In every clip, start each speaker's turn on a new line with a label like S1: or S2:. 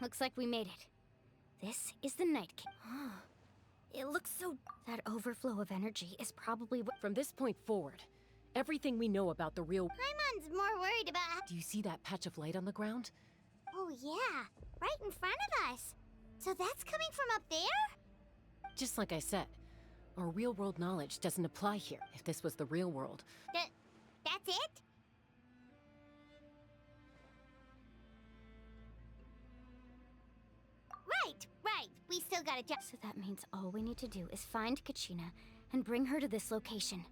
S1: looks like we made it. This is the Night King. It looks so... That overflow of energy is probably what...
S2: From this point forward, everything we know about the real...
S3: Paimon's more worried about...
S2: Do you see that patch of light on the ground?
S3: Oh yeah, right in front of us. So that's coming from up there?
S2: Just like I said, our real-world knowledge doesn't apply here. If this was the real world...
S3: That's it? Right. We still gotta jump.
S1: So that means all we need to do is find Kachina and bring her to this location.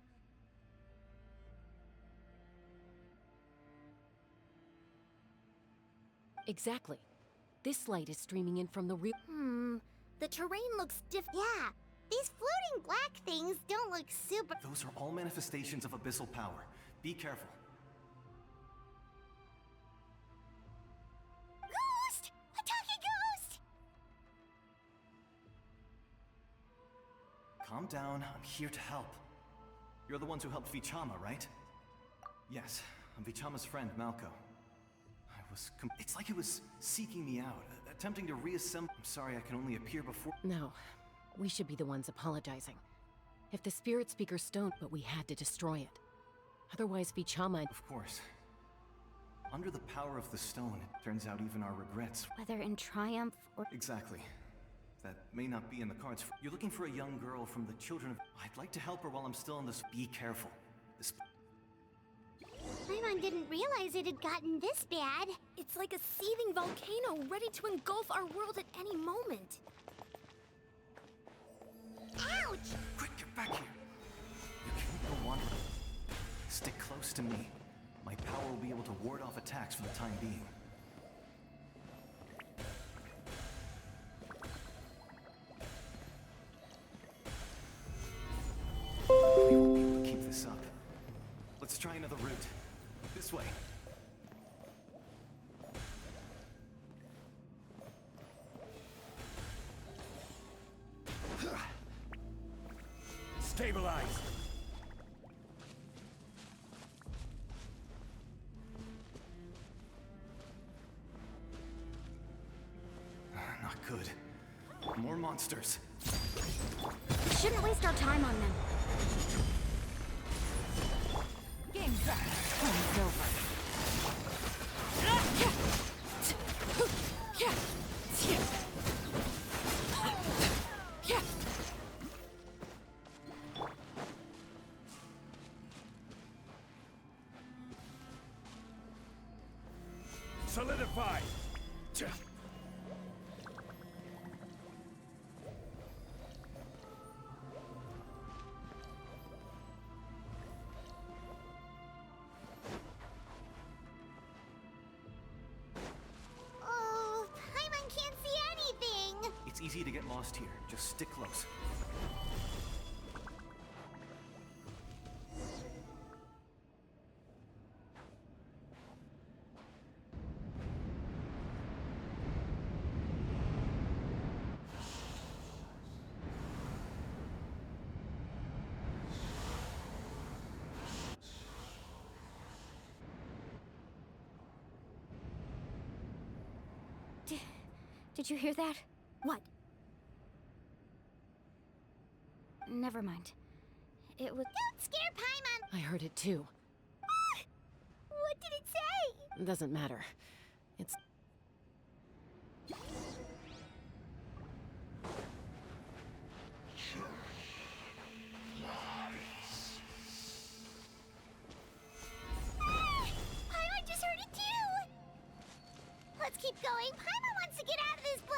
S2: Exactly. This light is streaming in from the real...
S3: The terrain looks Yeah, these floating black things don't look super...
S4: Those are all manifestations of abyssal power. Be careful.
S3: Ghost! A talking ghost!
S4: Calm down, I'm here to help. You're the ones who helped Vichama, right? Yes, I'm Vichama's friend, Malco. It's like it was seeking me out, attempting to reassemble... I'm sorry I can only appear before...
S2: No, we should be the ones apologizing. If the Spirit Speaker's stone, but we had to destroy it. Otherwise, Vichama...
S4: Of course. Under the power of the stone, it turns out even our regrets...
S1: Whether in triumph or...
S4: Exactly. That may not be in the cards. You're looking for a young girl from the children of... I'd like to help her while I'm still in this... Be careful. This...
S3: Paimon didn't realize it had gotten this bad.
S1: It's like a seething volcano ready to engulf our world at any moment.
S3: Ouch!
S4: Quick, get back here! You can't go wandering. Stick close to me. My power will be able to ward off attacks for the time being. We won't be able to keep this up. Let's try another route. This way.
S5: Stabilize!
S4: Not good. More monsters.
S1: We shouldn't waste our time on them.
S2: Game's back. Time's over.
S5: Solidify!
S3: Oh, Paimon can't see anything!
S4: It's easy to get lost here. Just stick close.
S1: Did you hear that?
S3: What?
S1: Never mind. It was...
S3: Don't scare Paimon!
S2: I heard it too.
S3: What did it say?
S2: Doesn't matter. It's...
S3: Paimon just heard it too! Let's keep going. Paimon wants to get out of this place!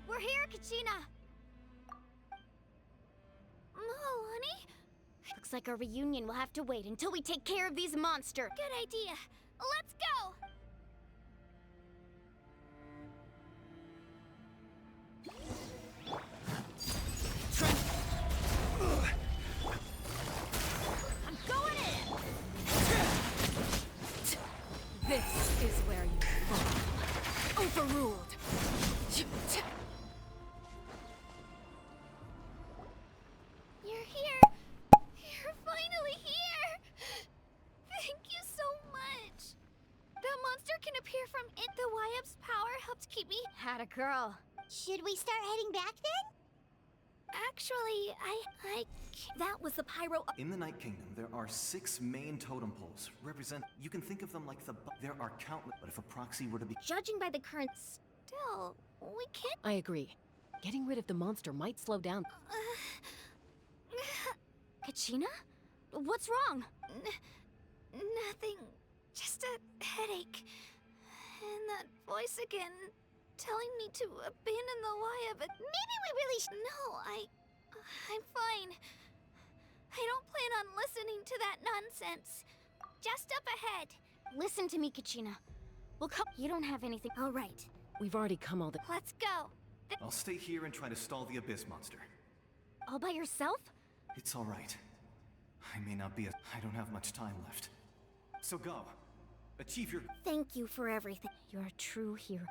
S1: We're here, Kachina! No, honey.
S2: Looks
S1: Looks like our reunion will have to wait until we take care of these monsters.
S3: Good idea. Let's go!
S1: I'm going in!
S2: This is where you fall. Overruled.
S3: You're here! You're finally here! Thank you so much! The monster can appear from it. The YF's power helped keep me.
S1: Had a girl.
S3: Should we start heading back then? Actually, that was the pyro.
S4: In the Night Kingdom, there are 6 main totem poles. You can think of them like there are countless, but if a proxy were to be...
S1: Judging by the current...
S3: Still, we can't.
S2: I agree. Getting rid of the monster might slow down.
S1: Kachina? What's wrong?
S3: Nothing. Just a headache. And that voice again, telling me to abandon the Waya, but maybe we really No, I'm fine. I don't plan on listening to that nonsense. Just up ahead.
S1: Listen to me, Kachina. We'll come... You don't have anything... All right.
S2: We've already come all the...
S3: Let's go.
S4: I'll stay here and try to stall the Abyss monster.
S1: All by yourself?
S4: It's all right. I may not be I don't have much time left. So go. Achieve your...
S1: Thank you for everything. You're a true hero.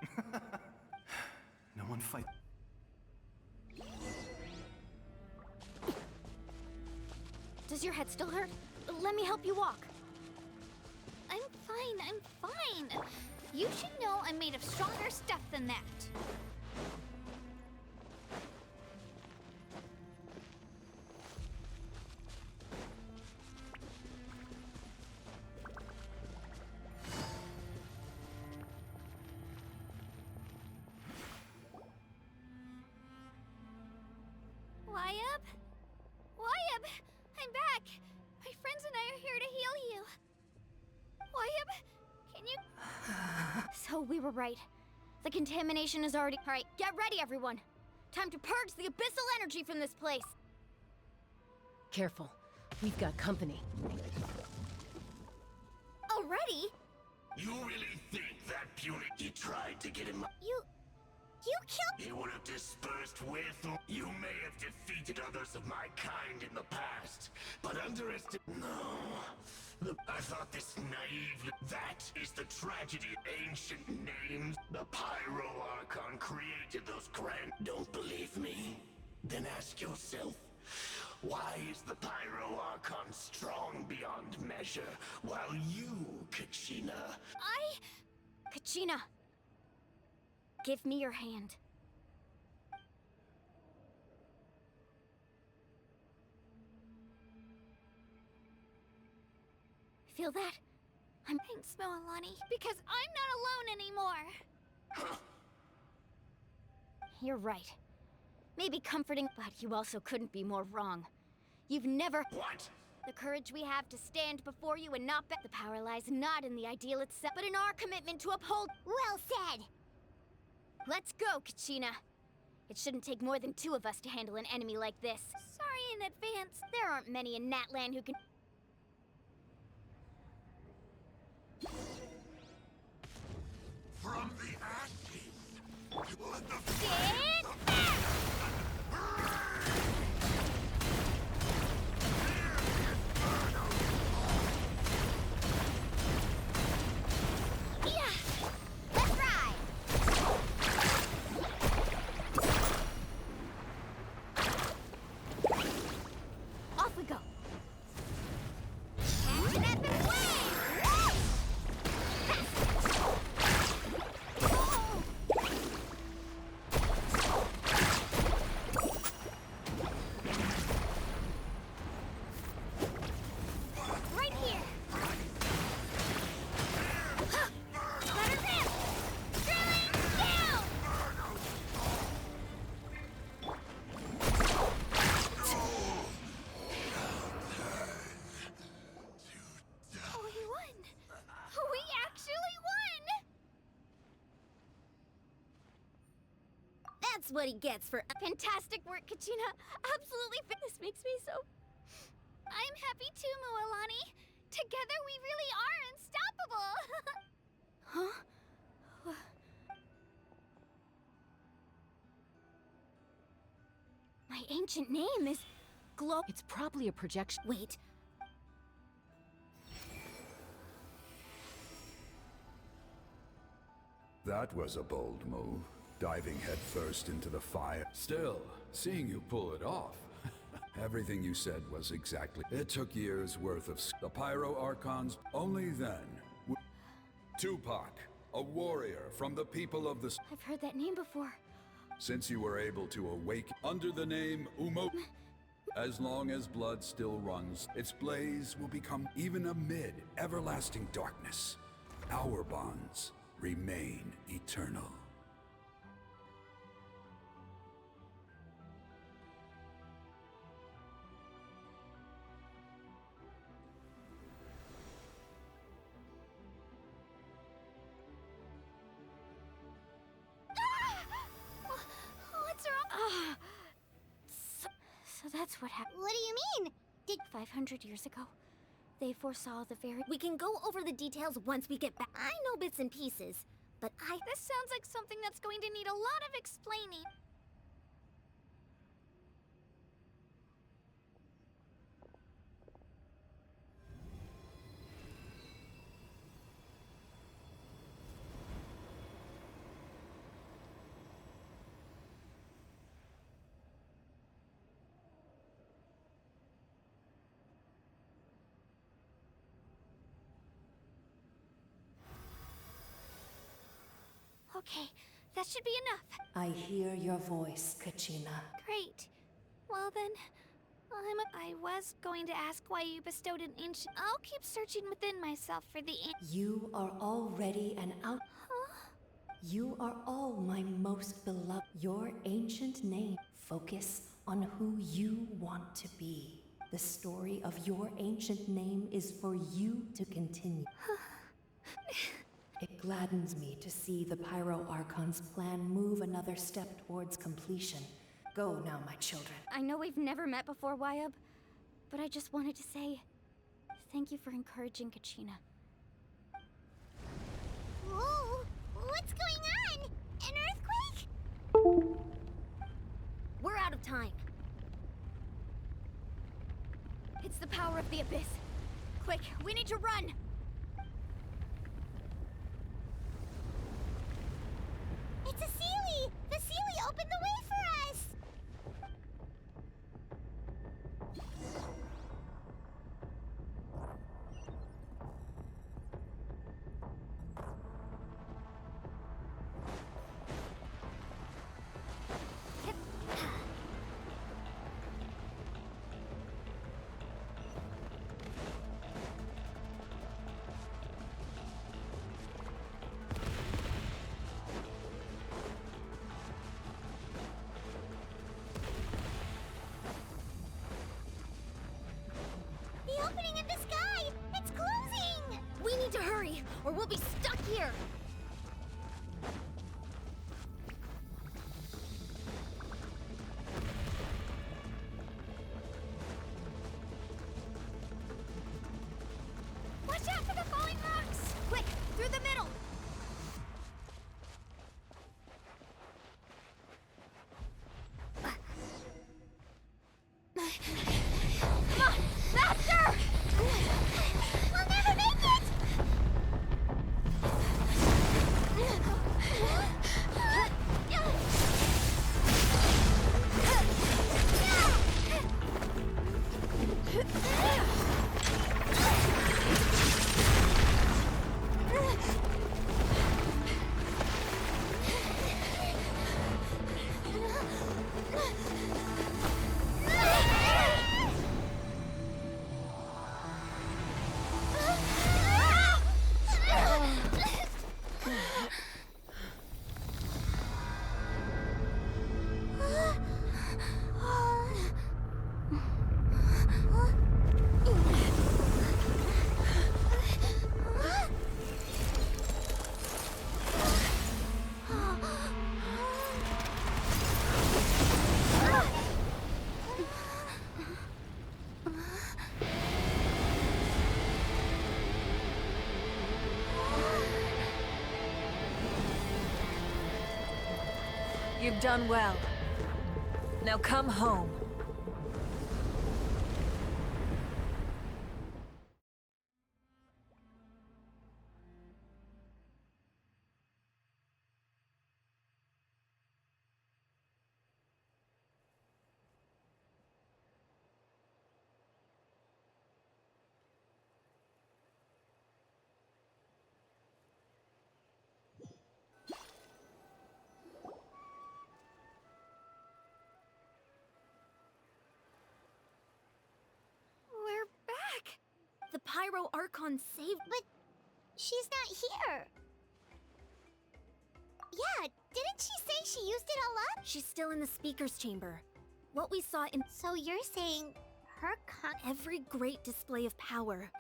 S4: No one fight...
S1: Does your head still hurt? Let me help you walk.
S3: I'm fine. You should know I'm made of stronger stuff than that. Wyab! I'm back! My friends and I are here to heal you. Wyab, can you...
S1: So we were right. The contamination is already... All right, get ready, everyone. Time to purge the abyssal energy from this place.
S2: Careful. We've got company.
S3: Already?
S6: You really think that puny... He tried to get him...
S3: You killed...
S6: He would have dispersed with... You may have defeated others of my kind in the past, but underestimate... No. I thought this naive... That is the tragedy. Ancient names. The Pyro Archon created those grand... Don't believe me? Then ask yourself, why is the Pyro Archon strong beyond measure, while you, Kachina...
S1: Kachina. Give me your hand. Feel that?
S3: Thanks, Moalani, because I'm not alone anymore.
S1: You're right. Maybe comforting, but you also couldn't be more wrong. You've never...
S6: What?
S1: The courage we have to stand before you and not The power lies not in the ideal itself, but in our commitment to uphold...
S3: Well said!
S1: Let's go, Kachina. It shouldn't take more than 2 of us to handle an enemy like this.
S3: Sorry in advance.
S1: There aren't many in Natlan who can...
S6: From the ashes, let the...
S3: Stand back! Yeah! Let's ride!
S1: Off we go.
S3: Action at the flame! Woo! Oh! Right here! Let her rip! Drilling down! Oh, we won! We actually won!
S1: That's what he gets for... Fantastic work, Kachina. Absolutely. This makes me so...
S3: I'm happy too, Mualani. Together we really are unstoppable.
S1: Huh? My ancient name is
S2: It's probably a projection.
S1: Wait.
S5: That was a bold move, diving headfirst into the fire. Still, seeing you pull it off. Everything you said was exactly. It took years worth of the Pyro Archons. Only then. Tupac, a warrior from the people of the.
S1: I've heard that name before.
S5: Since you were able to awaken under the name Umo. As long as blood still runs, its blaze will become even amid everlasting darkness. Our bonds remain eternal.
S3: What's wrong?
S1: So that's what happened.
S3: What do you mean?
S1: 500 years ago, they foresaw the very. We can go over the details once we get back. I know bits and pieces, but
S3: This sounds like something that's going to need a lot of explaining. Okay, that should be enough.
S7: I hear your voice, Kachina.
S3: Great. Well then, I was going to ask why you bestowed an ancient. I'll keep searching within myself for the.
S7: You are already an out. You are all my most beloved. Your ancient name. Focus on who you want to be. The story of your ancient name is for you to continue. It gladdens me to see the Pyro Archon's plan move another step towards completion. Go now, my children.
S1: I know we've never met before, Wayab, but I just wanted to say thank you for encouraging Kachina.
S3: Whoa! What's going on? An earthquake?
S1: We're out of time. It's the power of the abyss. Quick, we need to run!
S3: It's a Sealy! The Sealy opened the way for us!
S8: You've done well. Now come home.
S3: We're back!
S1: The Pyro Archon saved.
S3: But she's not here. Yeah, didn't she say she used it all up?
S1: She's still in the speaker's chamber. What we saw in
S3: So you're saying her
S1: every great display of power.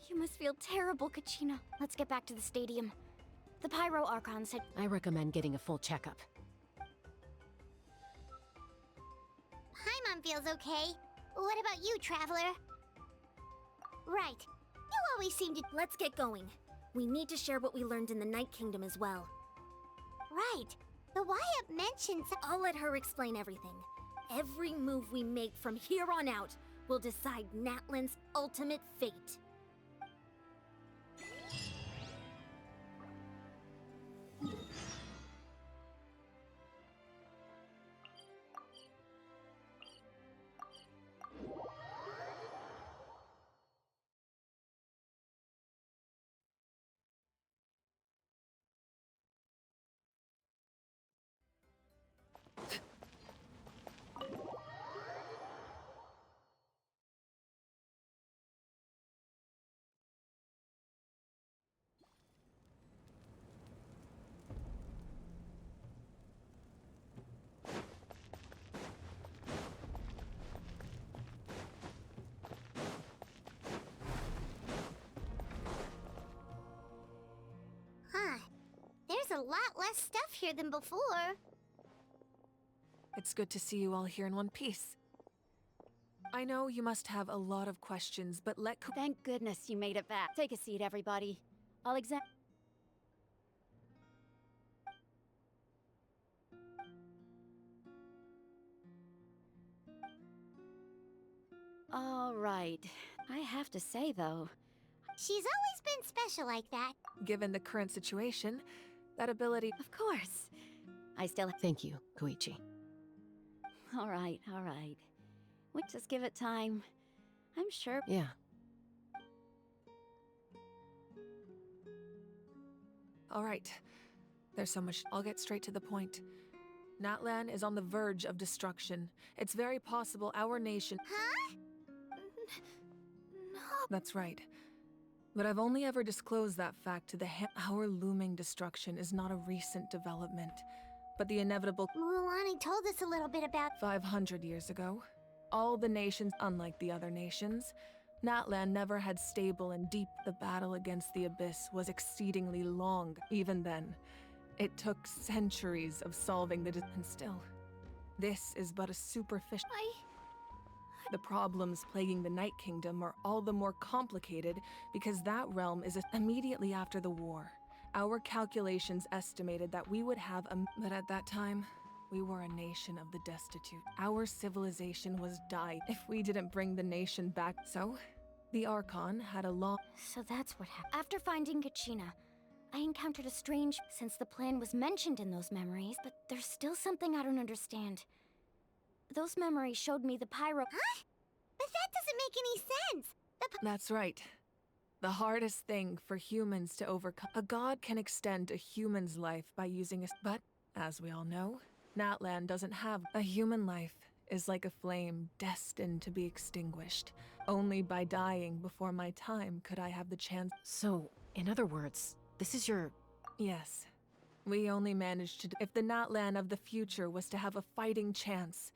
S1: You must feel terrible, Kachina. Let's get back to the stadium. The Pyro Archon said.
S2: I recommend getting a full checkup.
S3: Paimon feels okay. What about you, Traveler? Right. You always seem to...
S1: Let's get going. We need to share what we learned in the Night Kingdom as well.
S3: Right. The Wyatt mentioned...
S1: I'll let her explain everything. Every move we make from here on out will decide Natlan's ultimate fate.
S3: Huh. There's a lot less stuff here than before.
S8: It's good to see you all here in one piece. I know you must have a lot of questions, but
S1: Thank goodness you made it back. Take a seat, everybody. I'll examine. All right. I have to say, though,
S3: She's always been special like that.
S8: Given the current situation, that ability...
S1: of course. I still.
S2: Thank you, Koichi.
S1: All right, all right. We just give it time. I'm sure.
S2: Yeah.
S8: All right. There's so much... I'll get straight to the point. Natlan is on the verge of destruction. It's very possible our nation...
S3: Huh? No.
S8: That's right. But I've only ever disclosed that fact to the Our looming destruction is not a recent development, but the inevitable...
S3: Mulan told us a little bit about...
S8: 500 years ago. All the nations, unlike the other nations, Natlan never had stable and deep. The battle against the Abyss was exceedingly long. Even then, it took centuries of solving the... And still, this is but a superficial... The problems plaguing the Night Kingdom are all the more complicated because that realm is immediately after the war. Our calculations estimated that we would have a... But at that time, we were a nation of the destitute. Our civilization was dying if we didn't bring the nation back. So, the Archon had a long...
S1: So that's what happened. After finding Kachina, I encountered a strange... Since the plan was mentioned in those memories, but there's still something I don't understand. Those memories showed me the Pyro...
S3: Huh? But that doesn't make any sense!
S8: That's right. The hardest thing for humans to overcome. A god can extend a human's life by using a... But, as we all know, Natlan doesn't have... A human life is like a flame destined to be extinguished. Only by dying before my time could I have the chance...
S2: So, in other words, this is your...
S8: Yes. We only managed to... If the Natlan of the future was to have a fighting chance,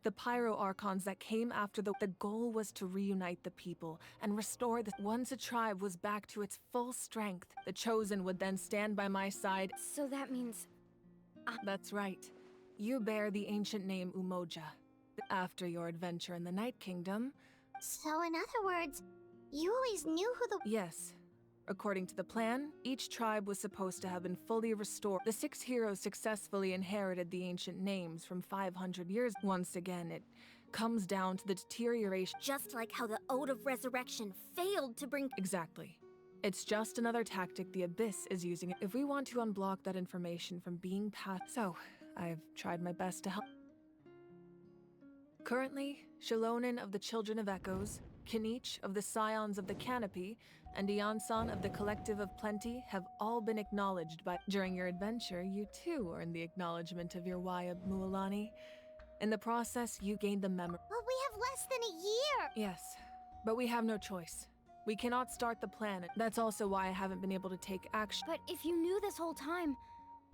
S8: the Pyro Archons that came after the goal was to reunite the people and restore the... Once a tribe was back to its full strength, the Chosen would then stand by my side.
S1: So that means...
S8: That's right. You bear the ancient name Umoja. After your adventure in the Night Kingdom...
S3: So in other words, you always knew who the...
S8: Yes. According to the plan, each tribe was supposed to have been fully restored. The 6 heroes successfully inherited the ancient names from 500 years. Once again, it comes down to the deterioration.
S3: Just like how the Ode of Resurrection failed to bring.
S8: Exactly. It's just another tactic the Abyss is using if we want to unblock that information from being passed. So, I've tried my best to help. Currently, Shalonen of the Children of Echoes, Kinich of the Scions of the Canopy, and Iansan of the Collective of Plenty have all been acknowledged by. During your adventure, you too earned the acknowledgement of your Wayab Mualani. In the process, you gained the memory.
S3: But we have less than a year!
S8: Yes, but we have no choice. We cannot start the plan. That's also why I haven't been able to take action.
S1: But if you knew this whole time,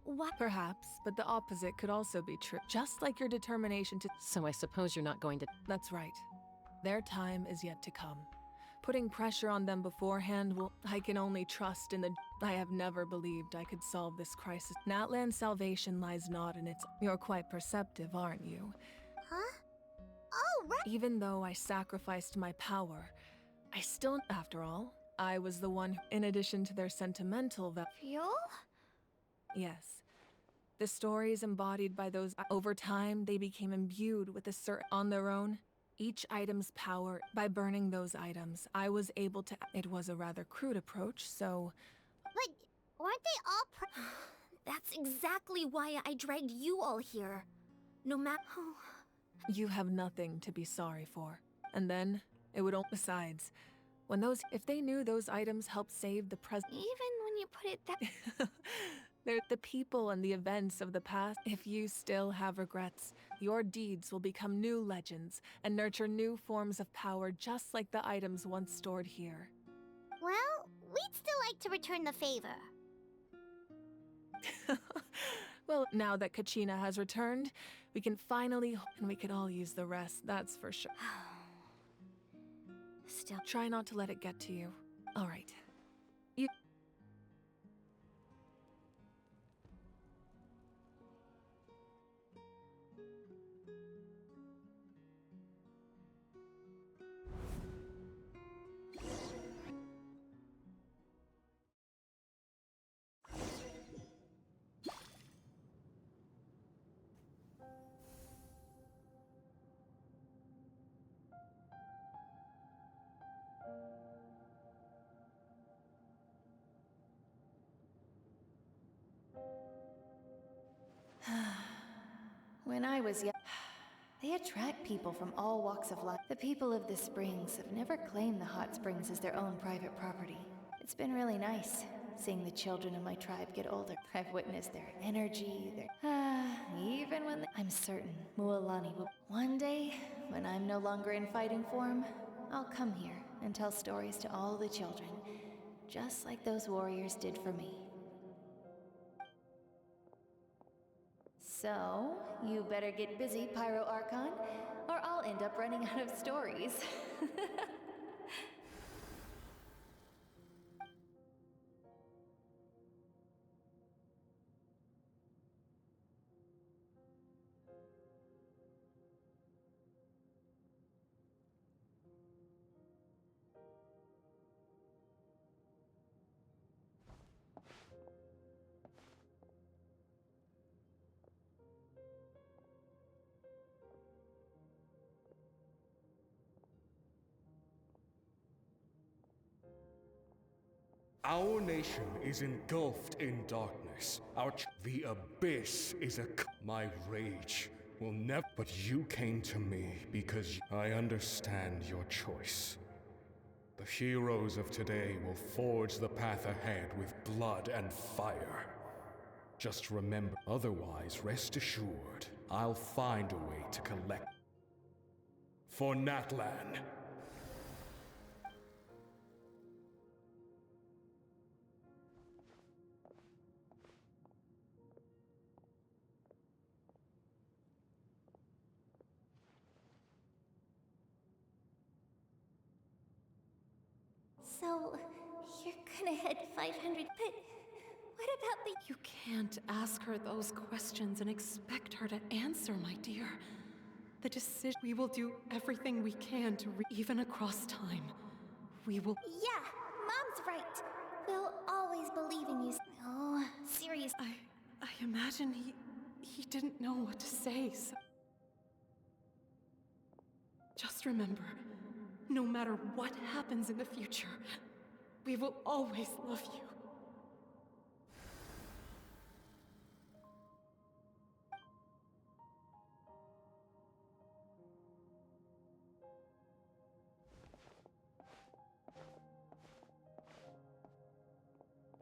S1: why?
S8: Perhaps, but the opposite could also be true. Just like your determination to.
S2: So I suppose you're not going to.
S8: That's right. Their time is yet to come. Putting pressure on them beforehand will. I can only trust in the. I have never believed I could solve this crisis. Natlan's salvation lies not in its. You're quite perceptive, aren't you?
S3: Huh? Oh, right!
S8: Even though I sacrificed my power, I still. After all, I was the one. In addition to their sentimental
S3: Fuel?
S8: Yes. The stories embodied by those. Over time, they became imbued with a certain. On their own. Each item's power. By burning those items, I was able to. It was a rather crude approach, so.
S3: But weren't they all That's exactly why I dragged you all here. No matter.
S8: You have nothing to be sorry for. And then, it would. Besides, when those. If they knew those items helped save the present.
S3: Even when you put it that.
S8: They're the people and the events of the past. If you still have regrets, your deeds will become new legends and nurture new forms of power just like the items once stored here.
S3: Well, we'd still like to return the favor.
S8: Well, now that Kachina has returned, we can finally. And we could all use the rest, that's for sure.
S1: Still.
S8: Try not to let it get to you. All right.
S9: When I was young, they attract people from all walks of life. The people of the springs have never claimed the hot springs as their own private property. It's been really nice seeing the children of my tribe get older. I've witnessed their energy, even when I'm certain Mualani will. One day, when I'm no longer in fighting form, I'll come here and tell stories to all the children, just like those warriors did for me. So, you better get busy, Pyro Archon, or I'll end up running out of stories.
S10: Our nation is engulfed in darkness. The abyss is my rage will never. But you came to me because I understand your choice. The heroes of today will forge the path ahead with blood and fire. Just remember, otherwise, rest assured, I'll find a way to collect. For Natlan.
S7: So, you're gonna head 500, but what about the—
S11: You can't ask her those questions and expect her to answer, my dear. The decision— We will do everything we can to even across time. We will—
S3: Yeah, Mom's right.
S11: imagine he didn't know what to say, so... Just remember, no matter what happens in the future, we will always love you.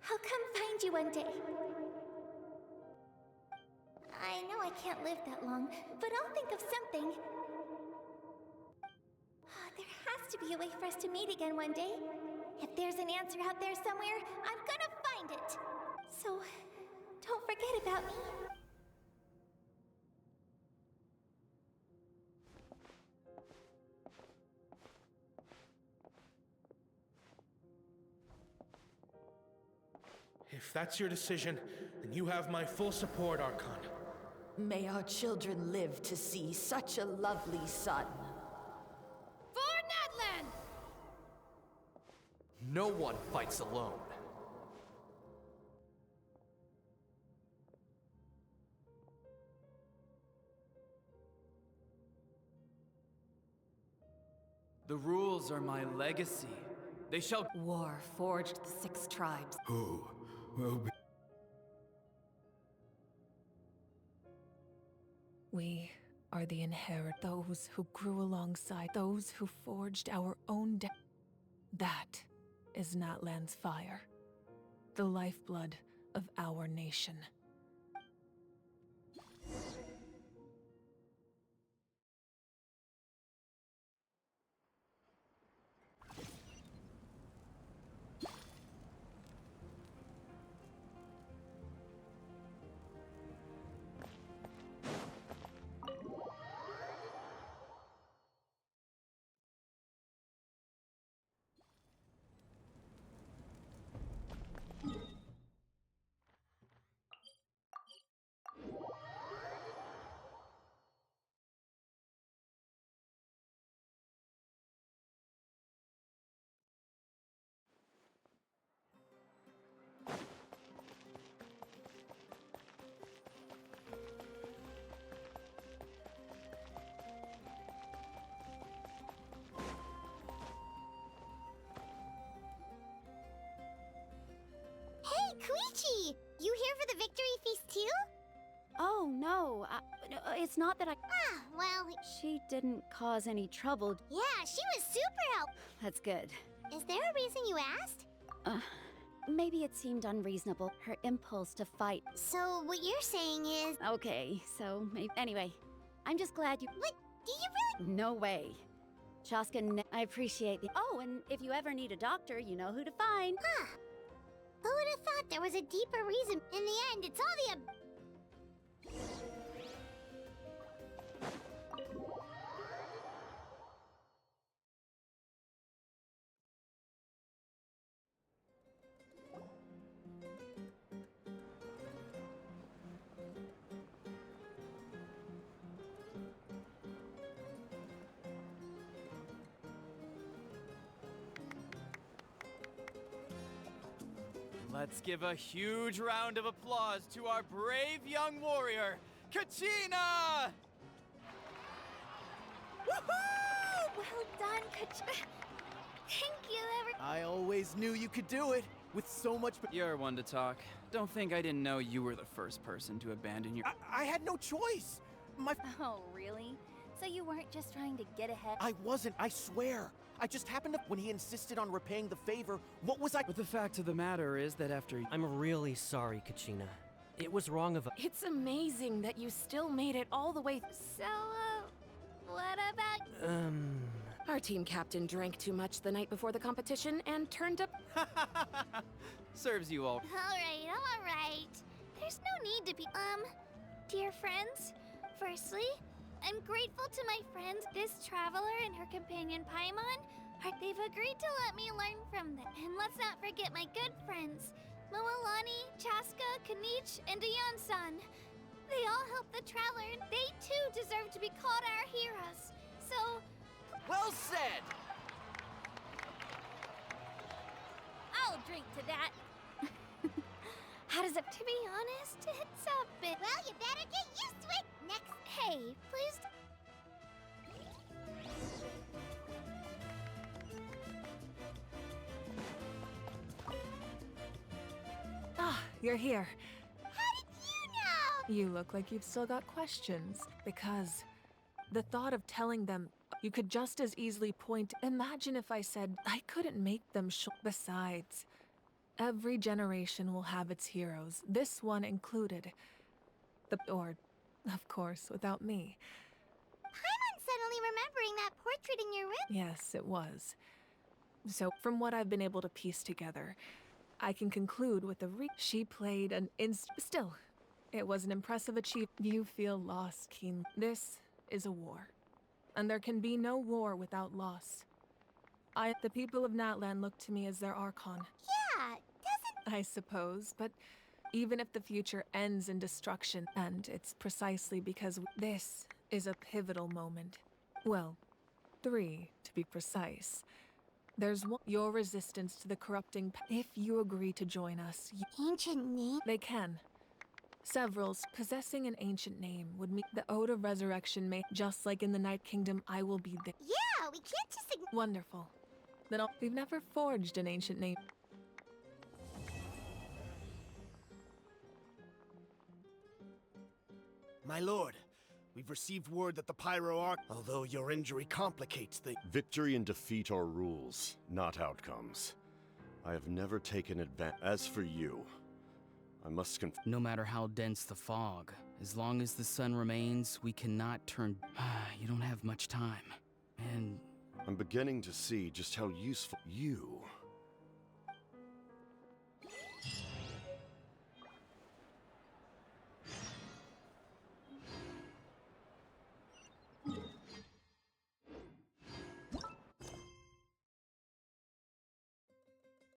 S3: I'll come find you one day. I know I can't live that long, but I'll think of something. There has to be a way for us to meet again one day. If there's an answer out there somewhere, I'm gonna find it. So, don't forget about me.
S12: If that's your decision, then you have my full support, Archon.
S13: May our children live to see such a lovely son.
S1: For Natlan!
S14: No one fights alone. The rules are my legacy. They shall...
S13: War forged the 6 tribes.
S5: Who will be...
S8: We are the inherit, those who grew alongside, those who forged our own That is Natlan's fire, the lifeblood of our nation.
S3: Koichi! You here for the victory feast too?
S1: Oh, no. It's not that I...
S3: Ah, well...
S1: She didn't cause any trouble.
S3: Yeah, she was super helpful.
S1: That's good.
S3: Is there a reason you asked?
S1: Maybe it seemed unreasonable, her impulse to fight.
S3: So, what you're saying is...
S1: Okay, so maybe... Anyway, I'm just glad you...
S3: What? Do you really...
S1: No way. Chaska, I appreciate the... Oh, and if you ever need a doctor, you know who to find.
S3: Huh. Who would have thought there was a deeper reason? In the end, it's all the...
S14: Let's give a huge round of applause to our brave young warrior, Kachina!
S3: Woohoo! Well done, Kachina. Thank you,
S14: I always knew you could do it, with so much... You're one to talk. Don't think I didn't know you were the first person to abandon your...
S15: I had no choice!
S1: Oh, really? So you weren't just trying to get ahead?
S15: I wasn't, I swear! I just happened to... When he insisted on repaying the favor, what was I...
S14: But the fact of the matter is that after...
S16: I'm really sorry, Kachina. It was wrong of...
S8: It's amazing that you still made it all the way...
S3: So, what about...
S8: Our team captain drank too much the night before the competition and turned up...
S14: Serves you all.
S3: Alright. There's no need to be... Dear friends, firstly, I'm grateful to my friends, this traveler and her companion Paimon. They've agreed to let me learn from them. And let's not forget my good friends, Moalani, Chaska, Kanich, and Ayan-san. They all helped the traveler, and they too deserve to be called our heroes. So...
S14: Well said!
S1: I'll drink to that. How does it...
S3: To be honest, it's a bit... Well, you better get used to it! Next... Hey, please...
S8: Ah, you're here.
S3: How did you know?
S8: You look like you've still got questions. Because the thought of telling them, you could just as easily point. Imagine if I said, I couldn't make them Besides, every generation will have its heroes, this one included. Or, of course, without me.
S3: I'm suddenly remembering that portrait in your room.
S8: Yes, it was. So, from what I've been able to piece together, I can conclude with the she played an Still, it was an impressive achievement. You feel lost, Keen. This is a war. And there can be no war without loss. The people of Natlan look to me as their Archon.
S3: Yeah, doesn't...
S8: I suppose, but even if the future ends in destruction, and it's precisely because this is a pivotal moment. Well, 3, to be precise. There's one, your resistance to the corrupting. If you agree to join us,
S3: Ancient name?
S8: They can. Severals possessing an ancient name would mean the ode of resurrection may, just like in the Night Kingdom, I will be there.
S3: Yeah, we can't just
S8: Wonderful. Then we've never forged an ancient name.
S15: My lord, we've received word that the Pyro Arc, although your injury complicates the...
S17: Victory and defeat are rules, not outcomes. I have never taken advantage. As for you, I must
S18: No matter how dense the fog, as long as the sun remains, we cannot turn... You don't have much time. And...
S17: I'm beginning to see just how useful you